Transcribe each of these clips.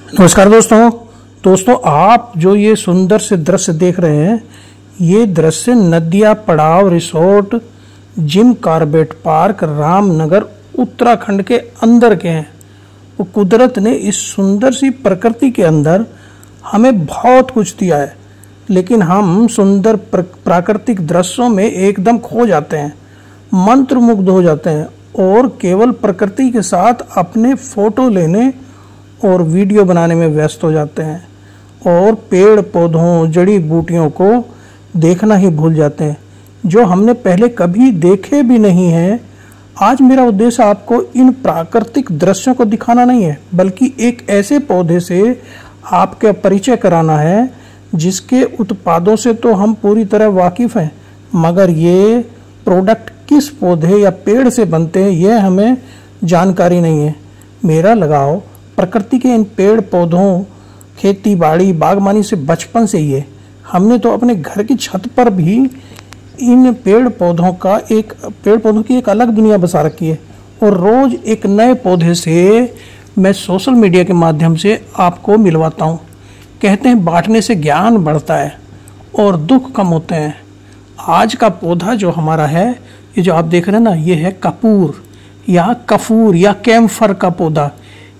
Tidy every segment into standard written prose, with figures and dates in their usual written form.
नमस्कार दोस्तों आप जो ये सुंदर से दृश्य देख रहे हैं, ये दृश्य नदिया पड़ाव resort Jim Corbett park Ramnagar Uttarakhand के अंदर के हैं। वो कुदरत ने इस सुंदर सी प्रकृति के अंदर हमें बहुत कुछ दिया है, लेकिन हम सुंदर प्राकृतिक दृश्यों में एकदम खो जाते हैं, मंत्रमुग्ध हो जाते हैं और केवल प्रकृति के साथ अपने फोटो लेने और वीडियो बनाने में व्यस्त हो जाते हैं और पेड़ पौधों जड़ी बूटियों को देखना ही भूल जाते हैं जो हमने पहले कभी देखे भी नहीं हैं। आज मेरा उद्देश्य आपको इन प्राकृतिक दृश्यों को दिखाना नहीं है, बल्कि एक ऐसे पौधे से आपका परिचय कराना है जिसके उत्पादों से तो हम पूरी तरह वाकिफ हैं, मगर ये प्रोडक्ट किस पौधे या पेड़ से बनते हैं यह हमें जानकारी नहीं है। मेरा लगाव प्रकृति के इन पेड़ पौधों, खेती बाड़ी, बागवानी से बचपन से ही है। हमने तो अपने घर की छत पर भी इन पेड़ पौधों की एक अलग दुनिया बसा रखी है और रोज एक नए पौधे से मैं सोशल मीडिया के माध्यम से आपको मिलवाता हूँ। कहते हैं बांटने से ज्ञान बढ़ता है और दुख कम होते हैं। आज का पौधा जो हमारा है, ये जो आप देख रहे हैं ना, ये है कपूर या कफूर या कैम्फर का पौधा।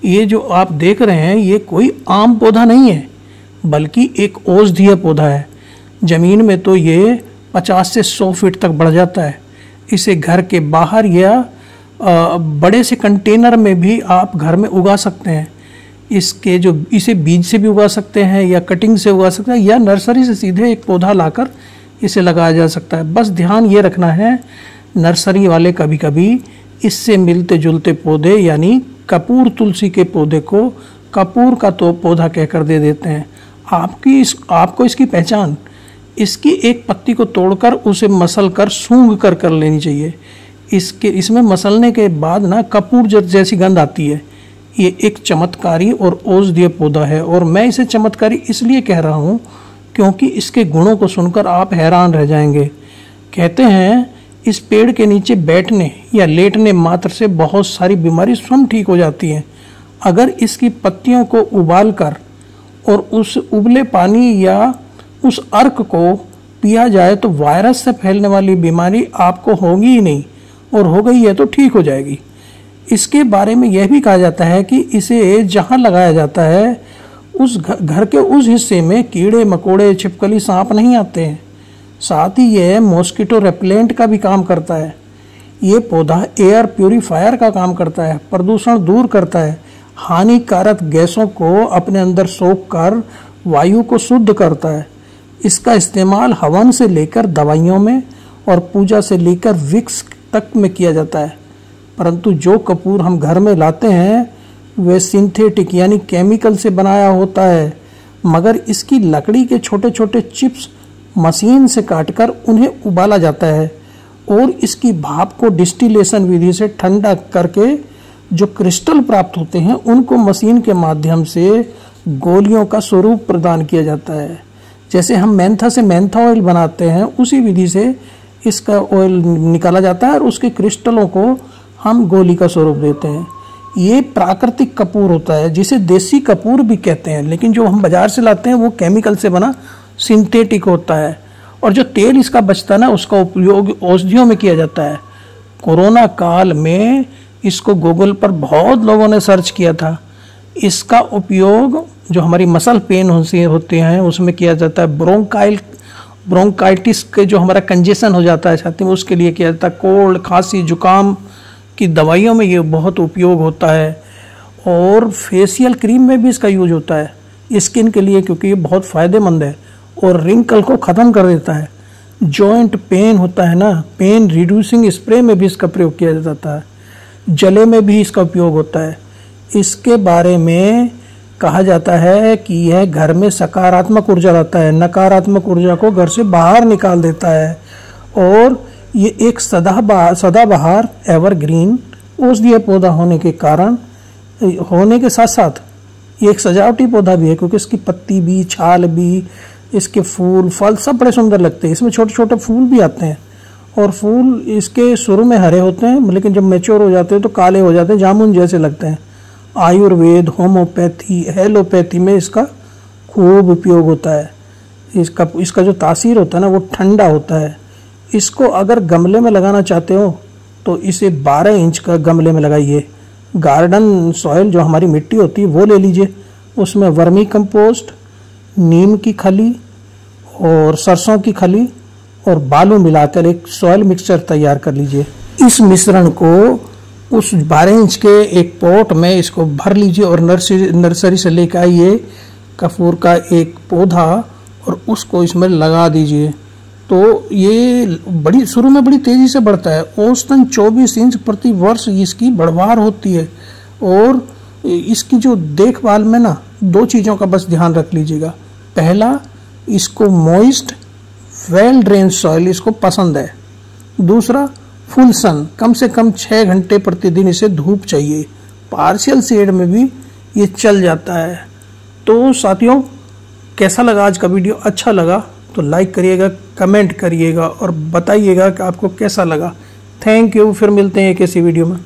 ये जो आप देख रहे हैं ये कोई आम पौधा नहीं है, बल्कि एक औषधीय पौधा है। ज़मीन में तो ये 50 से 100 फीट तक बढ़ जाता है। इसे घर के बाहर या बड़े से कंटेनर में भी आप घर में उगा सकते हैं। इसे बीज से भी उगा सकते हैं या कटिंग से उगा सकते हैं या नर्सरी से सीधे एक पौधा लाकर इसे लगाया जा सकता है। बस ध्यान ये रखना है, नर्सरी वाले कभी कभी इससे मिलते जुलते पौधे यानी कपूर तुलसी के पौधे को कपूर का तो पौधा कहकर दे देते हैं। आपको इसकी पहचान इसकी एक पत्ती को तोड़कर उसे मसल कर सूंघ कर लेनी चाहिए। इसमें मसलने के बाद ना कपूर जैसी गंध आती है। ये एक चमत्कारी और औषधीय पौधा है और मैं इसे चमत्कारी इसलिए कह रहा हूँ क्योंकि इसके गुणों को सुनकर आप हैरान रह जाएंगे। कहते हैं इस पेड़ के नीचे बैठने या लेटने मात्र से बहुत सारी बीमारी स्वयं ठीक हो जाती हैं। अगर इसकी पत्तियों को उबालकर और उस उबले पानी या उस अर्क को पिया जाए तो वायरस से फैलने वाली बीमारी आपको होगी ही नहीं, और हो गई है तो ठीक हो जाएगी। इसके बारे में यह भी कहा जाता है कि इसे जहाँ लगाया जाता है उस घर के उस हिस्से में कीड़े मकोड़े छिपकली सांप नहीं आते हैं। साथ ही यह मॉस्किटो रेपेलेंट का भी काम करता है। ये पौधा एयर प्यूरीफायर का काम करता है, प्रदूषण दूर करता है, हानिकारक गैसों को अपने अंदर सोख कर वायु को शुद्ध करता है। इसका इस्तेमाल हवन से लेकर दवाइयों में और पूजा से लेकर विक्स तक में किया जाता है। परंतु जो कपूर हम घर में लाते हैं वह सिंथेटिक यानी केमिकल से बनाया होता है, मगर इसकी लकड़ी के छोटे छोटे चिप्स मशीन से काटकर उन्हें उबाला जाता है और इसकी भाप को डिस्टिलेशन विधि से ठंडा करके जो क्रिस्टल प्राप्त होते हैं उनको मशीन के माध्यम से गोलियों का स्वरूप प्रदान किया जाता है। जैसे हम मेंथा से मेंथा ऑयल बनाते हैं, उसी विधि से इसका ऑयल निकाला जाता है और उसके क्रिस्टलों को हम गोली का स्वरूप देते हैं। ये प्राकृतिक कपूर होता है जिसे देसी कपूर भी कहते हैं, लेकिन जो हम बाजार से लाते हैं वो केमिकल से बना सिंथेटिक होता है। और जो तेल इसका बचता है ना, उसका उपयोग औषधियों में किया जाता है। कोरोना काल में इसको गूगल पर बहुत लोगों ने सर्च किया था। इसका उपयोग जो हमारी मसल पेन होते हैं उसमें किया जाता है। ब्रोंकाइटिस के जो हमारा कंजेशन हो जाता है छाती में, उसके लिए किया जाता है। कोल्ड खांसी जुकाम की दवाइयों में ये बहुत उपयोग होता है और फेशियल क्रीम में भी इसका यूज होता है स्किन के लिए, क्योंकि ये बहुत फ़ायदेमंद है और रिंकल को ख़त्म कर देता है। जॉइंट पेन होता है ना, पेन रिड्यूसिंग स्प्रे में भी इसका प्रयोग किया जाता है। जले में भी इसका उपयोग होता है। इसके बारे में कहा जाता है कि यह घर में सकारात्मक ऊर्जा लाता है, नकारात्मक ऊर्जा को घर से बाहर निकाल देता है। और ये एक सदाबहार एवरग्रीन औषधीय पौधा होने के साथ साथ ये एक सजावटी पौधा भी है, क्योंकि इसकी पत्ती भी, छाल भी, इसके फूल फल सब बड़े सुंदर लगते हैं। इसमें छोटे छोटे फूल भी आते हैं और फूल इसके शुरू में हरे होते हैं, लेकिन जब मैच्योर हो जाते हैं तो काले हो जाते हैं, जामुन जैसे लगते हैं। आयुर्वेद, होम्योपैथी, एलोपैथी में इसका खूब उपयोग होता है। इसका जो तासीर होता है ना वो ठंडा होता है। इसको अगर गमले में लगाना चाहते हो तो इसे 12 इंच का गमले में लगाइए। गार्डन सॉइल जो हमारी मिट्टी होती है वो ले लीजिए, उसमें वर्मी कंपोस्ट, नीम की खली और सरसों की खली और बालू मिलाकर एक सॉइल मिक्सचर तैयार कर लीजिए। इस मिश्रण को उस 12 इंच के एक पॉट में इसको भर लीजिए और नर्सरी से लेकर आइए कपूर का एक पौधा और उसको इसमें लगा दीजिए। तो ये शुरू में बड़ी तेजी से बढ़ता है। औसतन 24 इंच प्रति वर्ष इसकी बढ़वार होती है। और इसकी जो देखभाल में ना 2 चीज़ों का बस ध्यान रख लीजिएगा। पहला, इसको मॉइस्ट वेल ड्रेन सॉइल इसको पसंद है। दूसरा, फुल सन, कम से कम 6 घंटे प्रतिदिन इसे धूप चाहिए। पार्शियल शेड में भी ये चल जाता है। तो साथियों, कैसा लगा आज का वीडियो? अच्छा लगा तो लाइक करिएगा, कमेंट करिएगा और बताइएगा कि आपको कैसा लगा। Thank you. फिर मिलते हैं एक ऐसी वीडियो में।